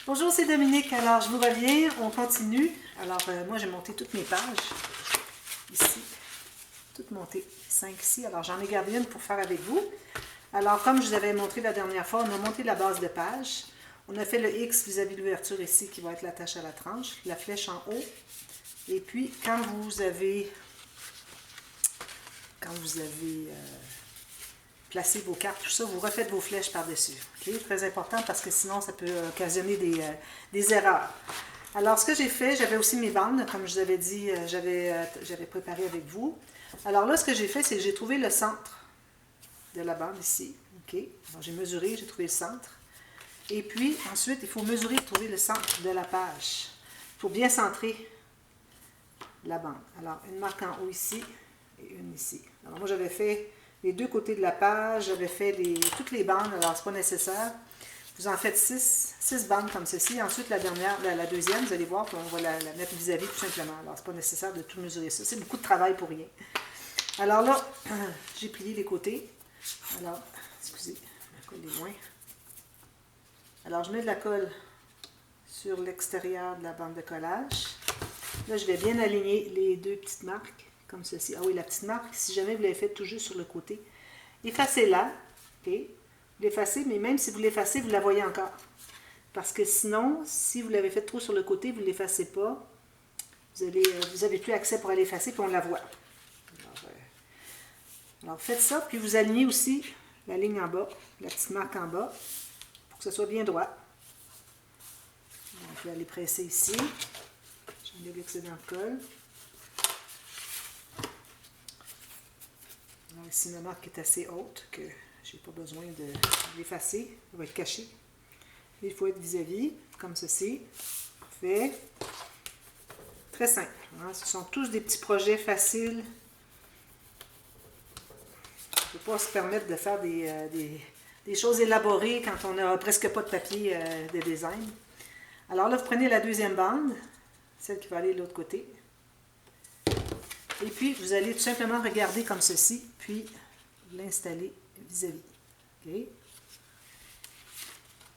Bonjour, c'est Dominique. Alors, je vous reviens, on continue. Alors, moi, j'ai monté toutes mes pages, ici, toutes montées, 5 ici. Alors, j'en ai gardé une pour faire avec vous. Alors, comme je vous avais montré la dernière fois, on a monté la base de page. On a fait le X vis-à-vis de l'ouverture ici, qui va être l'attache à la tranche, la flèche en haut. Et puis, quand vous avez placé vos cartes, tout ça, vous refaites vos flèches par-dessus. Okay? Très important parce que sinon, ça peut occasionner des erreurs. Alors, ce que j'ai fait, j'avais aussi mes bandes, comme je vous avais dit, j'avais préparé avec vous. Alors là, ce que j'ai fait, c'est que j'ai trouvé le centre de la bande ici. Okay? Alors, j'ai mesuré, j'ai trouvé le centre. Et puis, ensuite, il faut mesurer et trouver le centre de la page. Il faut bien centrer la bande. Alors, une marque en haut ici et une ici. Alors, moi, j'avais fait les deux côtés de la page, j'avais fait toutes les bandes, alors c'est pas nécessaire. Vous en faites 6 bandes comme ceci. Ensuite, la deuxième, vous allez voir qu'on va la mettre vis-à-vis tout simplement. Alors, c'est pas nécessaire de tout mesurer ça. C'est beaucoup de travail pour rien. Alors là, j'ai plié les côtés. Alors, excusez, la colle est loin. Alors, je mets de la colle sur l'extérieur de la bande de collage. Là, je vais bien aligner les deux petites marques, comme ceci. Ah oui, la petite marque, si jamais vous l'avez faite tout juste sur le côté, effacez-la. OK? Vous l'effacez, mais même si vous l'effacez, vous la voyez encore. Parce que sinon, si vous l'avez fait trop sur le côté, vous ne l'effacez pas, vous n'avez plus accès pour aller effacer, puis on la voit. Alors, faites ça, puis vous alignez aussi la ligne en bas, la petite marque en bas, pour que ce soit bien droit. Donc, je vais aller presser ici. J'enlève l'excédent de colle. Alors, ici, ma marque est assez haute que je n'ai pas besoin de l'effacer. Elle va être cachée. Il faut être vis-à-vis, comme ceci. Parfait. Très simple. Hein? Ce sont tous des petits projets faciles. On ne peut pas se permettre de faire des choses élaborées quand on n'a presque pas de papier de design. Alors là, vous prenez la deuxième bande, celle qui va aller de l'autre côté. Et puis, vous allez tout simplement regarder comme ceci, puis l'installer vis-à-vis. Okay?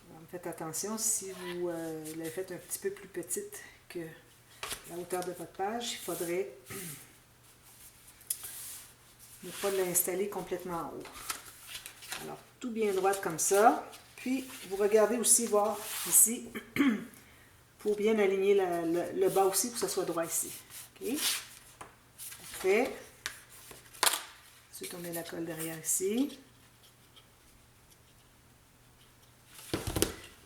Alors, faites attention, si vous l'avez faite un petit peu plus petite que la hauteur de votre page, il faudrait ne pas l'installer complètement en haut. Alors, tout bien droit comme ça. Puis, vous regardez aussi voir ici, pour bien aligner le bas aussi, pour que ce soit droit ici. OK? Parfait. Ensuite, on met la colle derrière ici.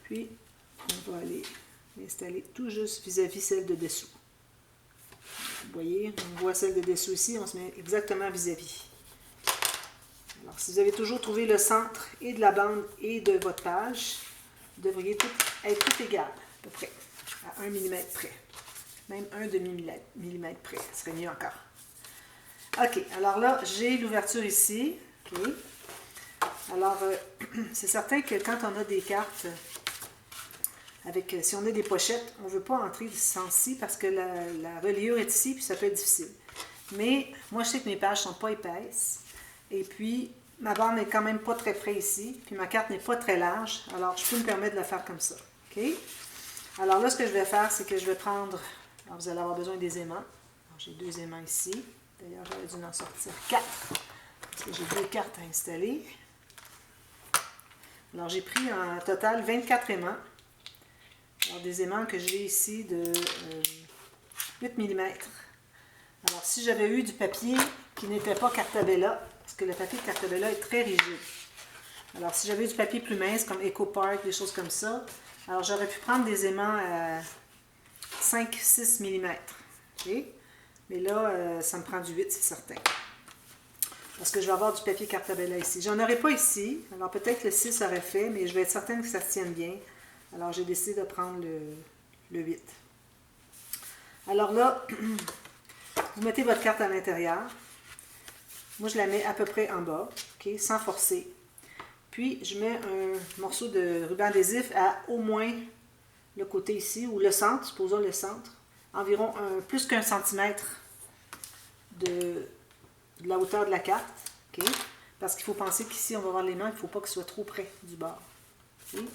Puis, on va aller l'installer tout juste vis-à-vis celle de dessous. Vous voyez, on voit celle de dessous ici, on se met exactement vis-à-vis. Alors, si vous avez toujours trouvé le centre et de la bande et de votre page, vous devriez être tout égal, à peu près, à 1 mm près. Même 1 demi-millimètre près, ce serait mieux encore. OK, alors là, j'ai l'ouverture ici. OK. Alors, c'est certain que quand on a des cartes, si on a des pochettes, on ne veut pas entrer ce sens-ci parce que la reliure est ici, puis ça peut être difficile. Mais moi, je sais que mes pages ne sont pas épaisses. Et puis, ma bande n'est quand même pas très près ici. Puis ma carte n'est pas très large. Alors, je peux me permettre de la faire comme ça. OK? Alors là, ce que je vais faire, c'est que je vais prendre... Alors, vous allez avoir besoin des aimants. J'ai 2 aimants ici. D'ailleurs, j'aurais dû en sortir 4. Parce que j'ai 2 cartes à installer. Alors, j'ai pris en total 24 aimants. Alors, des aimants que j'ai ici de 8 mm. Alors, si j'avais eu du papier qui n'était pas Cartabella, parce que le papier de Cartabella est très rigide. Alors, si j'avais eu du papier plus mince, comme EcoPark, des choses comme ça, alors j'aurais pu prendre des aimants à 5-6 mm. Okay? Mais là, ça me prend du 8, c'est certain. Parce que je vais avoir du papier Cartabella ici. J'en aurai pas ici. Alors, peut-être le 6 aurait fait, mais je vais être certaine que ça se tienne bien. Alors, j'ai décidé de prendre le 8. Alors là, vous mettez votre carte à l'intérieur. Moi, je la mets à peu près en bas, okay, sans forcer. Puis, je mets un morceau de ruban adhésif à au moins le côté ici, ou le centre, supposons le centre, environ plus qu'1 centimètre de la hauteur de la carte. Okay? Parce qu'il faut penser qu'ici, on va avoir l'aimant, il ne faut pas qu'il soit trop près du bord. Okay?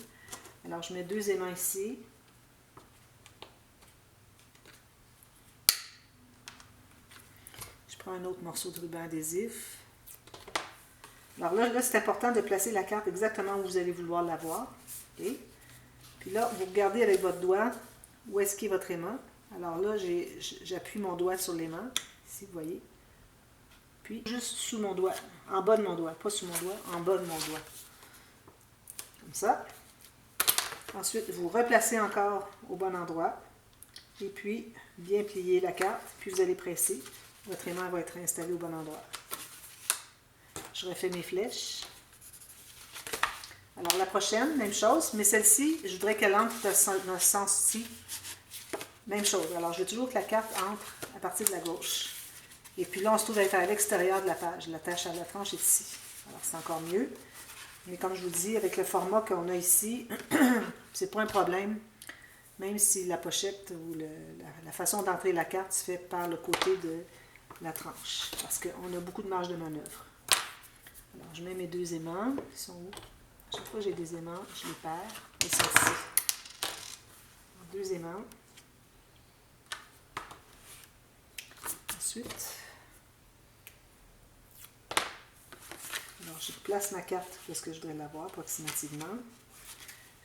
Alors, je mets 2 aimants ici. prends un autre morceau de ruban adhésif. Alors là c'est important de placer la carte exactement où vous allez vouloir l'avoir. Okay. Puis là, vous regardez avec votre doigt où est-ce qu'est votre aimant. Alors là, j'appuie mon doigt sur l'aimant, ici, vous voyez. Puis juste sous mon doigt, en bas de mon doigt, pas sous mon doigt, en bas de mon doigt. Comme ça. Ensuite, vous replacez encore au bon endroit. Et puis, bien plier la carte. Puis vous allez presser. Votre aimant va être installé au bon endroit. Je refais mes flèches. Alors la prochaine, même chose. Mais celle-ci, je voudrais qu'elle entre dans ce sens-ci. Même chose. Alors je veux toujours que la carte entre à partir de la gauche. Et puis là, on se trouve à être à l'extérieur de la page. La tâche à la tranche est ici. Alors c'est encore mieux. Mais comme je vous dis, avec le format qu'on a ici, c'est pas un problème. Même si la pochette ou la façon d'entrer la carte se fait par le côté de la tranche. Parce qu'on a beaucoup de marge de manœuvre. Alors je mets mes deux aimants. Ils sont où? À chaque fois que j'ai des aimants, je les perds. Ils sont ici. Deux aimants. Ensuite, alors je place ma carte où est-ce que je voudrais l'avoir approximativement.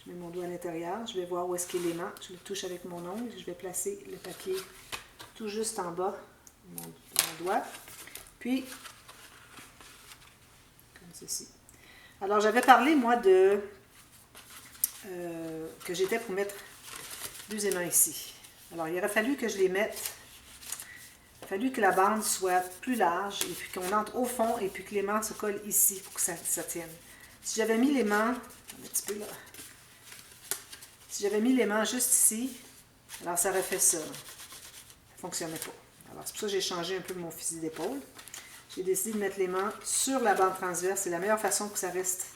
Je mets mon doigt à l'intérieur, je vais voir où est-ce qu'est l'aimant. Je le touche avec mon ongle, je vais placer le papier tout juste en bas de mon doigt. Puis, comme ceci. Alors j'avais parlé moi que j'étais pour mettre deux aimants ici. Alors il aurait fallu que je les mette. Il a fallu que la bande soit plus large et puis qu'on entre au fond et puis que l'aimant se colle ici pour que ça tienne. Si j'avais mis l'aimant, un petit peu là, si j'avais mis l'aimant juste ici, alors ça aurait fait ça. Ça ne fonctionnait pas. Alors c'est pour ça que j'ai changé un peu mon fusil d'épaule. J'ai décidé de mettre l'aimant sur la bande transverse. C'est la meilleure façon que ça reste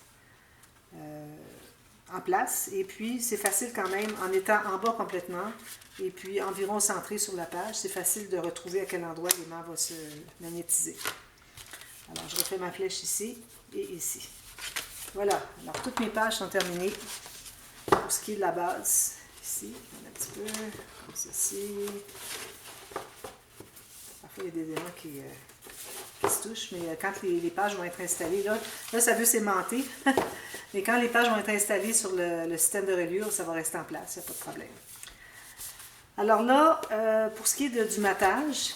en place. Et puis c'est facile quand même en étant en bas complètement. Et puis environ centré sur la page, c'est facile de retrouver à quel endroit l'aimant va se magnétiser. Alors je refais ma flèche ici et ici. Voilà, alors toutes mes pages sont terminées. Pour ce qui est de la base, ici, un petit peu, comme ceci. Parfois il y a des éléments qui se touchent, mais quand les pages vont être installées, là ça veut s'aimanter. Mais quand les pages vont être installées sur le système de reliure, ça va rester en place, il n'y a pas de problème. Alors là, pour ce qui est du matage,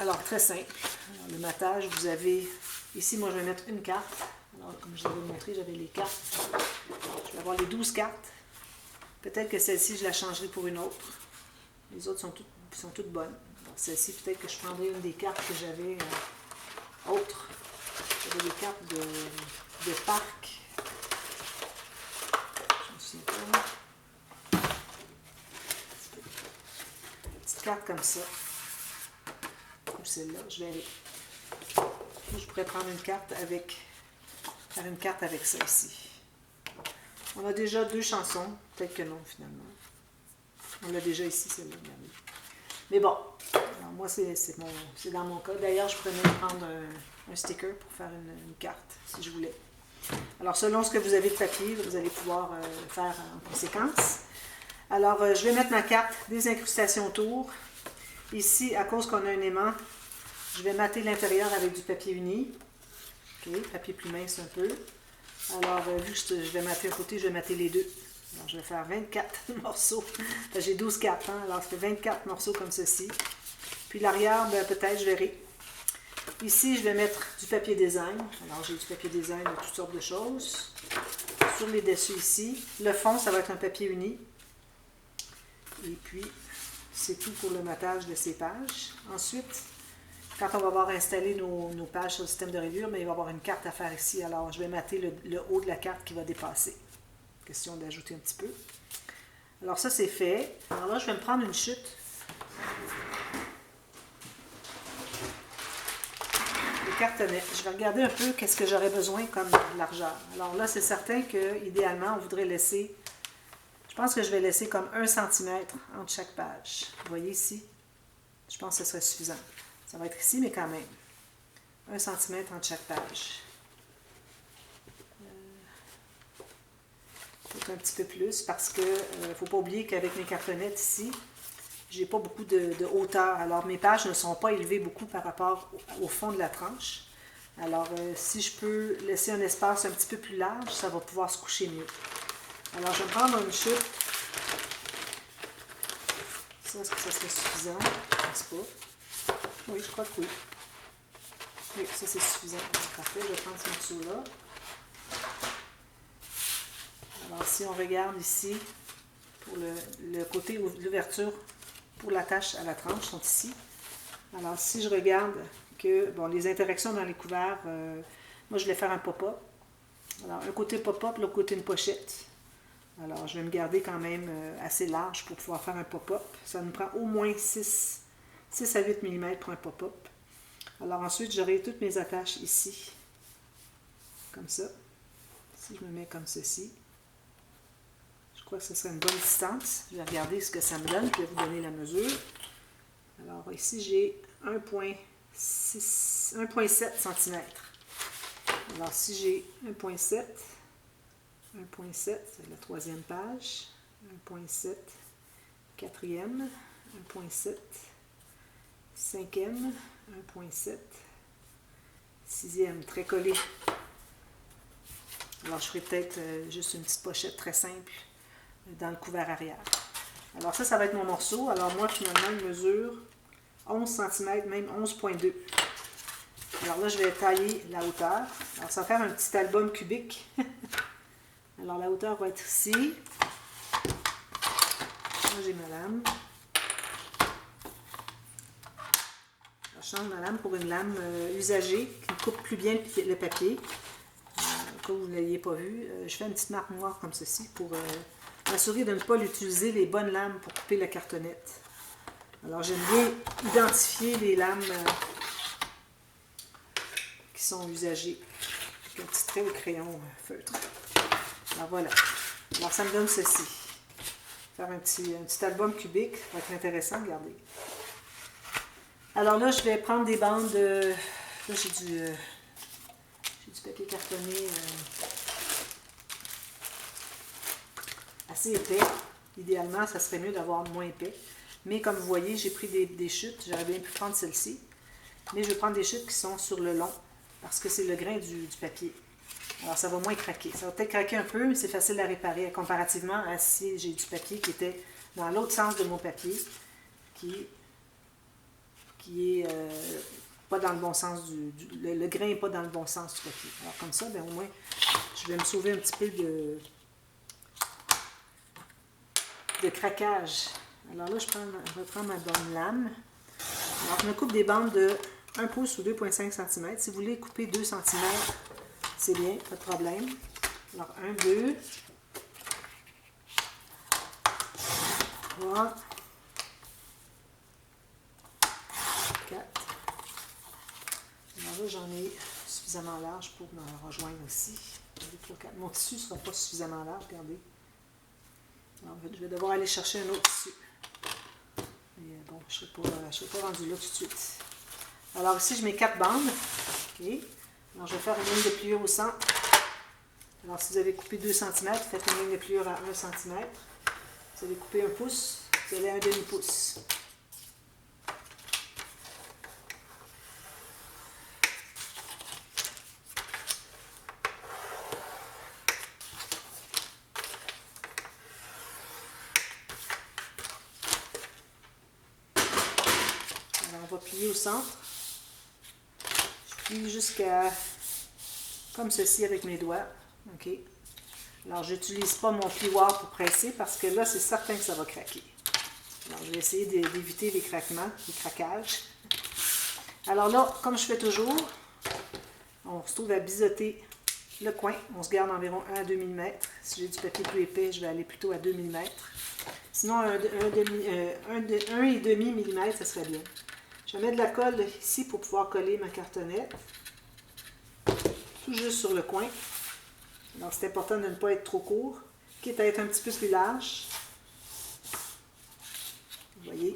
alors très simple. Alors, le matage, vous avez, ici moi je vais mettre une carte. Alors comme je vous avais montré, j'avais les cartes. Je vais avoir les 12 cartes. Peut-être que celle-ci, je la changerai pour une autre. Les autres sont toutes bonnes. Celle-ci, peut-être que je prendrai une des cartes que j'avais autres. J'avais des cartes de parc. Je me souviens pas. Carte comme ça, ou celle-là, je vais je pourrais prendre une carte faire une carte avec ça ici. On a déjà deux chansons, peut-être que non finalement. On l'a déjà ici, celle-là. Mais bon, alors moi c'est dans mon cas. D'ailleurs, je pourrais même prendre un sticker pour faire une carte, si je voulais. Alors selon ce que vous avez de papier, vous allez pouvoir faire en conséquence. Alors, je vais mettre ma carte des incrustations autour. Ici, à cause qu'on a un aimant, je vais mater l'intérieur avec du papier uni. OK, papier plus mince un peu. Alors, vu que je vais mater un côté, je vais mater les deux. Alors, je vais faire 24 morceaux. J'ai 12 cartes, hein? Alors ça fait 24 morceaux comme ceci. Puis l'arrière, ben, peut-être, je verrai. Ici, je vais mettre du papier design. Alors, j'ai du papier design de toutes sortes de choses. Sur les dessus ici. Le fond, ça va être un papier uni. Et puis, c'est tout pour le matage de ces pages. Ensuite, quand on va avoir installé nos pages sur le système de reliure, mais il va y avoir une carte à faire ici. Alors, je vais mater le haut de la carte qui va dépasser. Question d'ajouter un petit peu. Alors, ça, c'est fait. Alors là, je vais me prendre une chute. Les cartonnets. Je vais regarder un peu qu'est-ce que j'aurais besoin comme largeur. Alors là, c'est certain qu'idéalement, on voudrait laisser... Je pense que je vais laisser comme 1 cm entre chaque page. Vous voyez ici? Je pense que ce serait suffisant. Ça va être ici, mais quand même. 1 cm entre chaque page. Peut-être un petit peu plus parce que ne faut pas oublier qu'avec mes cartonnettes ici, j'ai pas beaucoup de hauteur. Alors, mes pages ne sont pas élevées beaucoup par rapport au fond de la tranche. Alors, si je peux laisser un espace un petit peu plus large, ça va pouvoir se coucher mieux. Alors, je vais prendre une chute. Ça, est-ce que ça serait suffisant? Je ne pense pas. Oui, je crois que oui. Oui, ça c'est suffisant. Parfait, je vais prendre ce morceau-là. Alors, si on regarde ici, pour le côté de l'ouverture pour l'attache à la tranche sont ici. Alors, si je regarde que, bon, les interactions dans les couverts, moi, je voulais faire un pop-up. Alors, un côté pop-up, l'autre côté une pochette. Alors, je vais me garder quand même assez large pour pouvoir faire un pop-up. Ça nous prend au moins 6 à 8 mm pour un pop-up. Alors, ensuite, j'aurai toutes mes attaches ici, comme ça. Si je me mets comme ceci, je crois que ce serait une bonne distance. Je vais regarder ce que ça me donne. Je vais vous donner la mesure. Alors, ici, j'ai 1,7 cm. Alors, si j'ai 1,7, c'est la troisième page, 1,7, quatrième, 1,7, cinquième, 1,7, sixième, très collé. Alors, je ferai peut-être juste une petite pochette très simple dans le couvert arrière. Alors, ça va être mon morceau. Alors, moi, finalement, il mesure 11 cm, même 11,2. Alors là, je vais tailler la hauteur. Alors, ça va faire un petit album cubique. Alors, la hauteur va être ici. Là, j'ai ma lame. Je change ma lame pour une lame usagée qui coupe plus bien le papier. Au cas où vous ne l'ayez pas vu, je fais une petite marque noire comme ceci pour m'assurer de ne pas utiliser les bonnes lames pour couper la cartonnette. Alors, j'aime bien identifier les lames qui sont usagées. Avec un petit trait au crayon feutre. Alors voilà. Alors ça me donne ceci. Faire un petit album cubique, ça va être intéressant, regardez. Alors là, je vais prendre des bandes. Là, j'ai du papier cartonné assez épais. Idéalement, ça serait mieux d'avoir moins épais. Mais comme vous voyez, j'ai pris des chutes. J'aurais bien pu prendre celle-ci. Mais je vais prendre des chutes qui sont sur le long, parce que c'est le grain du papier. Alors, ça va moins craquer. Ça va peut-être craquer un peu, mais c'est facile à réparer comparativement à si j'ai du papier qui était dans l'autre sens de mon papier, qui est pas dans le bon sens le grain n'est pas dans le bon sens du papier. Alors, comme ça, bien, au moins, je vais me sauver un petit peu de craquage. Alors là, je vais prendre ma bonne lame. Alors, je me coupe des bandes de 1 pouce ou 2,5 cm. Si vous voulez couper 2 cm, c'est bien, pas de problème. Alors, 1, 2, 3, 4. Alors là, j'en ai suffisamment large pour me rejoindre aussi. 2, 3, 4. Mon tissu ne sera pas suffisamment large, regardez. Alors, je vais devoir aller chercher un autre tissu. Mais bon, je ne serai pas rendue là tout de suite. Alors ici, je mets 4 bandes. Okay. Alors, je vais faire une ligne de pliure au centre. Alors, si vous avez coupé 2 cm, faites une ligne de pliure à 1 cm. Si vous avez coupé 1 pouce, vous allez à 1 demi-pouce. Alors, on va plier au centre. Je plie jusqu'à comme ceci avec mes doigts. OK. Alors, je n'utilise pas mon plioir pour presser parce que là, c'est certain que ça va craquer. Alors, je vais essayer d'éviter les craquements, les craquages. Alors là, comme je fais toujours, on se trouve à biseauter le coin. On se garde environ 1 à 2 mm. Si j'ai du papier plus épais, je vais aller plutôt à 2 mm. Sinon, 1,5 mm, ça serait bien. Je vais mettre de la colle ici pour pouvoir coller ma cartonnette. Tout juste sur le coin. Alors, c'est important de ne pas être trop court, quitte à être un petit peu plus large. Vous voyez,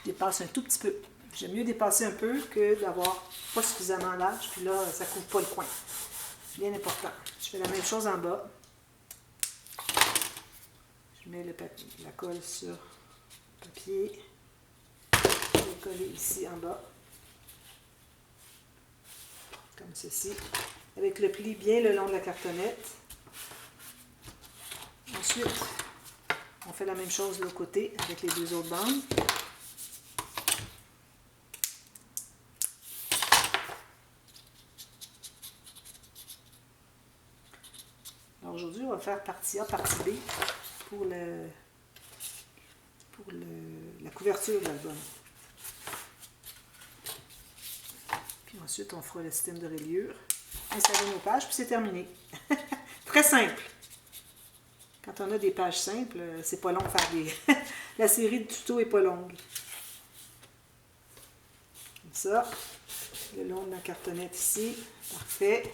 je dépasse un tout petit peu. J'aime mieux dépasser un peu que d'avoir pas suffisamment large, puis là, ça ne couvre pas le coin. Bien important. Je fais la même chose en bas. Je mets la colle sur papier. Je vais coller ici en bas. Comme ceci. Avec le pli bien le long de la cartonnette. Ensuite, on fait la même chose de l'autre côté avec les deux autres bandes. Alors aujourd'hui, on va faire partie A, partie B pour la couverture de l'album. Puis ensuite, on fera le système de reliure. Installer nos pages, puis c'est terminé. Très simple. Quand on a des pages simples, c'est pas long de faire des... La série de tutos est pas longue. Comme ça. Le long de la cartonnette ici. Parfait.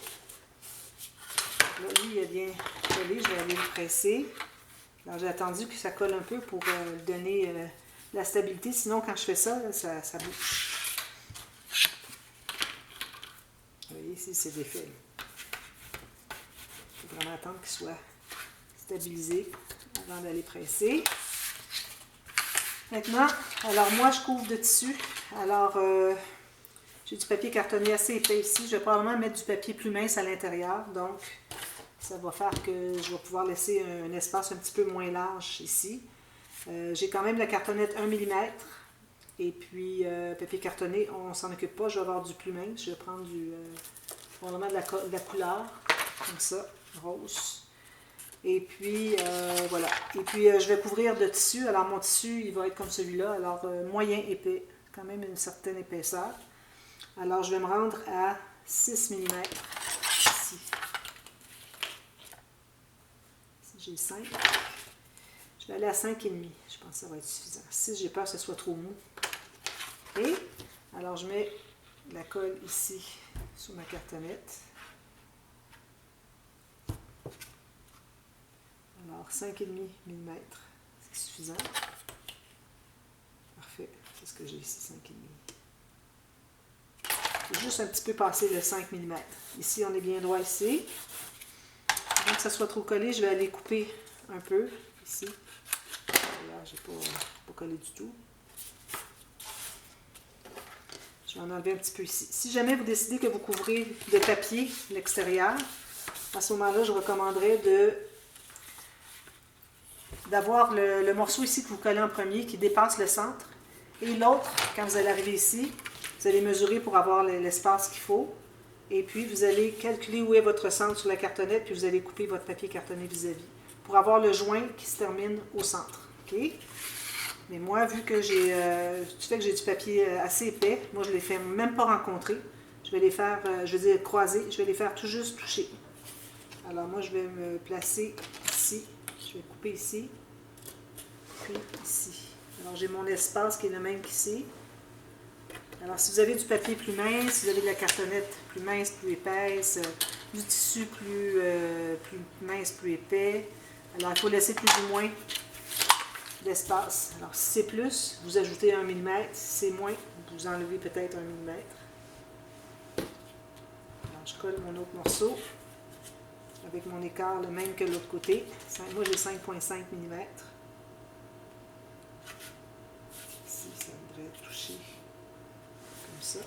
Là, lui, il est bien collé. Je vais aller le presser. Alors, j'ai attendu que ça colle un peu pour donner la stabilité. Sinon, quand je fais ça, là, ça bouge. Vous voyez, ici, c'est défait. Il faut vraiment attendre qu'il soit stabilisé avant d'aller presser. Maintenant, alors moi, je couvre de tissu. Alors, j'ai du papier cartonné assez épais ici. Je vais probablement mettre du papier plus mince à l'intérieur. Donc, ça va faire que je vais pouvoir laisser un espace un petit peu moins large ici. J'ai quand même la cartonnette 1 mm. Et puis, papier cartonné, on ne s'en occupe pas. Je vais avoir du plus mince. Je vais prendre probablement de la couleur, comme ça, rose. Et puis, voilà. Et puis, je vais couvrir de tissu. Alors, mon tissu, il va être comme celui-là. Alors, moyen épais. Quand même une certaine épaisseur. Alors, je vais me rendre à 6 mm ici. J'ai 5. Je vais aller à 5,5. Je pense que ça va être suffisant. 6, j'ai peur que ce soit trop mou. Et, alors je mets la colle ici sur ma cartonnette. Alors 5,5 mm, c'est suffisant. Parfait, c'est ce que j'ai ici, 5,5. Je vais juste un petit peu passer le 5 mm. Ici, on est bien droit ici. Avant que ça soit trop collé, je vais aller couper un peu ici. Là, je n'ai pas collé du tout. Je vais en enlever un petit peu ici. Si jamais vous décidez que vous couvrez de papier l'extérieur, à ce moment-là, je recommanderais d'avoir le morceau ici que vous collez en premier qui dépasse le centre. Et l'autre, quand vous allez arriver ici, vous allez mesurer pour avoir l'espace qu'il faut. Et puis, vous allez calculer où est votre centre sur la cartonnette, puis vous allez couper votre papier cartonné vis-à-vis pour avoir le joint qui se termine au centre. OK? Mais moi, vu que j'ai du papier assez épais, moi, je ne les fais même pas rencontrer. Je vais les faire, je veux dire croiser, je vais les faire tout juste toucher. Alors, moi, je vais me placer ici. Je vais couper ici, puis ici. Alors, j'ai mon espace qui est le même qu'ici. Alors, si vous avez du papier plus mince, si vous avez de la cartonnette plus mince, plus épaisse, du tissu plus mince, plus épais, alors il faut laisser plus ou moins d'espace. Alors, si c'est plus, vous ajoutez 1 mm. Si c'est moins, vous enlevez peut-être 1 mm. Alors, je colle mon autre morceau avec mon écart le même que l'autre côté. Moi, j'ai 5,5 mm. Ici, ça devrait toucher comme ça.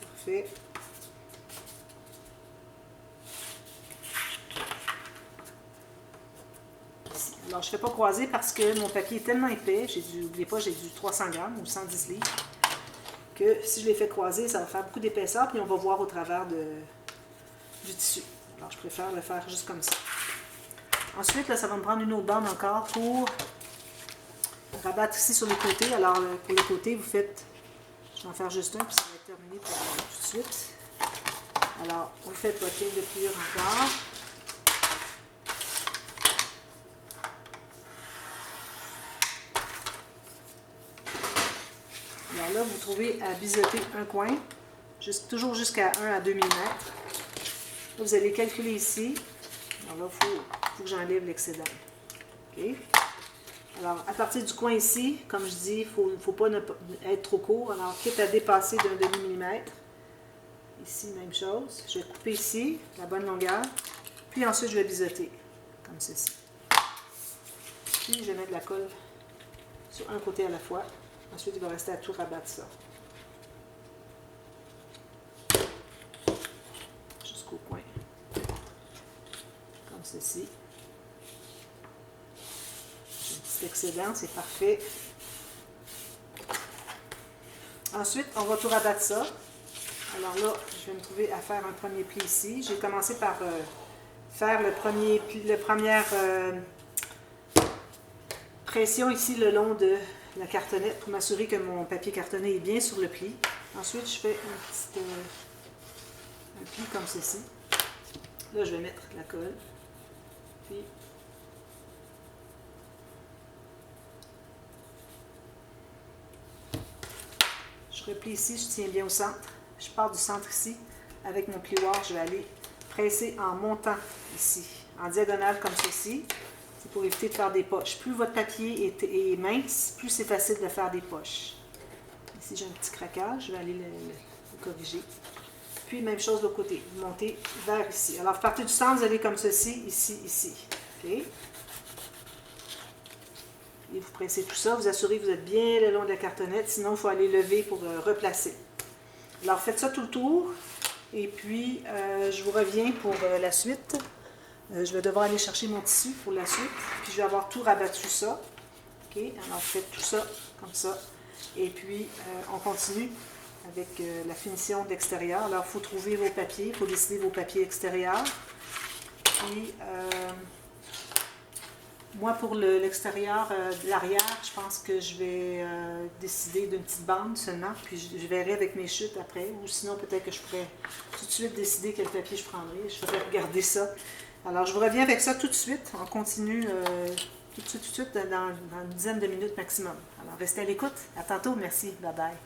Parfait. Alors, je ne fais pas croiser parce que mon papier est tellement épais, n'oubliez pas, j'ai du 300 grammes ou 110 livres, que si je les fais croiser, ça va faire beaucoup d'épaisseur, puis on va voir au travers du tissu. Alors, je préfère le faire juste comme ça. Ensuite, là, ça va me prendre une autre bande encore pour rabattre ici sur les côtés. Alors, pour les côtés, vous faites, je vais en faire juste un, puis ça va être terminé pour tout de suite. Alors, vous faites votre ligne de pliure encore. Alors là, vous trouvez à biseauter un coin, toujours jusqu'à 1 à 2 mm. Là, vous allez calculer ici. Alors là, il faut que j'enlève l'excédent. OK? Alors, à partir du coin ici, comme je dis, il ne faut pas être trop court. Alors, quitte à dépasser d'un demi-millimètre. Ici, même chose. Je vais couper ici, la bonne longueur. Puis ensuite, je vais biseauter, comme ceci. Puis, je vais mettre de la colle sur un côté à la fois. Ensuite, il va rester à tout rabattre ça. Jusqu'au coin. Comme ceci. J'ai un petit excédent, c'est parfait. Ensuite, on va tout rabattre ça. Alors là, je vais me trouver à faire un premier pli ici. J'ai commencé par faire la première pression ici le long de la cartonnette pour m'assurer que mon papier cartonné est bien sur le pli. Ensuite, je fais un pli comme ceci. Là, je vais mettre la colle. Puis, je replie ici, je tiens bien au centre. Je pars du centre ici. Avec mon plioir, je vais aller presser en montant ici, en diagonale comme ceci. C'est pour éviter de faire des poches. Plus votre papier est mince, plus c'est facile de faire des poches. Ici, j'ai un petit craquage, je vais aller le corriger. Puis, même chose de l'autre côté, vous montez vers ici. Alors, vous partez du centre, vous allez comme ceci, ici, ici. Okay? Et vous pressez tout ça, vous assurez que vous êtes bien le long de la cartonnette, sinon il faut aller lever pour replacer. Alors, faites ça tout le tour, et puis je vous reviens pour la suite. Je vais devoir aller chercher mon tissu pour la suite, puis je vais avoir tout rabattu ça. OK? Alors, faites tout ça comme ça, et puis on continue avec la finition d'extérieur. Alors, il faut trouver vos papiers, il faut décider vos papiers extérieurs. Puis, moi, pour l'extérieur de l'arrière, je pense que je vais décider d'une petite bande seulement, puis je verrai avec mes chutes après, ou sinon peut-être que je pourrais tout de suite décider quel papier je prendrai. Je ferai regarder ça. Alors, je vous reviens avec ça tout de suite. On continue tout de suite dans une dizaine de minutes maximum. Alors, restez à l'écoute. À tantôt. Merci. Bye bye.